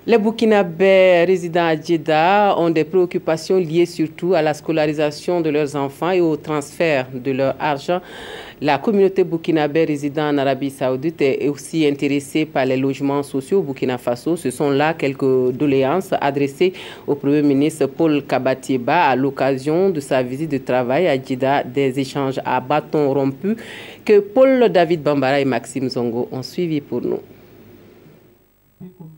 Les Burkinabés résidant à Djeddah ont des préoccupations liées surtout à la scolarisation de leurs enfants et au transfert de leur argent. La communauté burkinabé résidant en Arabie Saoudite est aussi intéressée par les logements sociaux au Burkina Faso. Ce sont là quelques doléances adressées au Premier ministre Paul Kabatieba à l'occasion de sa visite de travail à Djeddah, des échanges à bâton rompu que Paul David Bambara et Maxime Zongo ont suivis pour nous.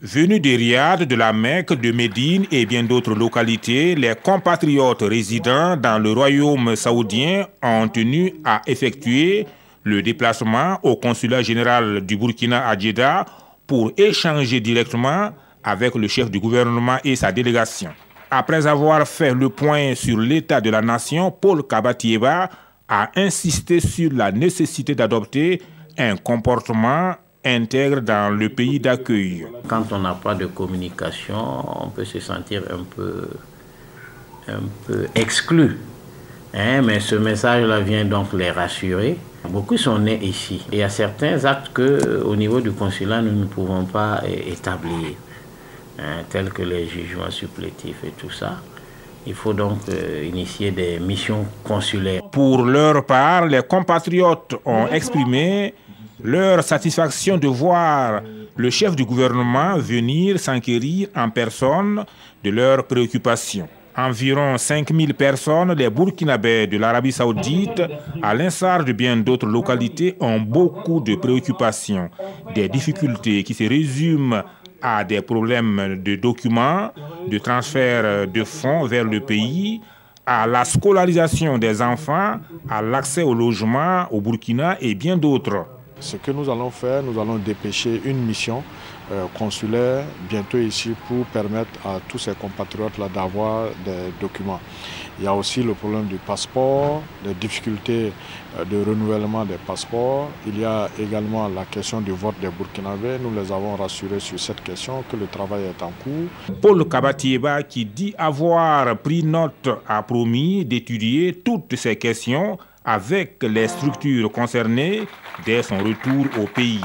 Venus de Riyad, de la Mecque, de Médine et bien d'autres localités, les compatriotes résidant dans le royaume saoudien ont tenu à effectuer le déplacement au consulat général du Burkina à Djeddah pour échanger directement avec le chef du gouvernement et sa délégation. Après avoir fait le point sur l'état de la nation, Paul Kabatieba a insisté sur la nécessité d'adopter un comportement intègre dans le pays d'accueil. Quand on n'a pas de communication, on peut se sentir un peu exclu. Mais ce message-là vient donc les rassurer. Beaucoup sont nés ici. Et il y a certains actes qu'au niveau du consulat, nous ne pouvons pas établir, tels que les jugements supplétifs et tout ça. Il faut donc initier des missions consulaires. Pour leur part, les compatriotes ont exprimé leur satisfaction de voir le chef du gouvernement venir s'enquérir en personne de leurs préoccupations. Environ 5000 personnes, les Burkinabés de l'Arabie Saoudite, à l'instar de bien d'autres localités, ont beaucoup de préoccupations, des difficultés qui se résument à des problèmes de documents, de transfert de fonds vers le pays, à la scolarisation des enfants, à l'accès au logement au Burkina et bien d'autres. Ce que nous allons faire, nous allons dépêcher une mission consulaire bientôt ici pour permettre à tous ces compatriotes-là d'avoir des documents. Il y a aussi le problème du passeport, des difficultés de renouvellement des passeports. Il y a également la question du vote des Burkinabés. Nous les avons rassurés sur cette question, que le travail est en cours. Paul Kabatieba, qui dit avoir pris note, a promis d'étudier toutes ces questions avec les structures concernées dès son retour au pays.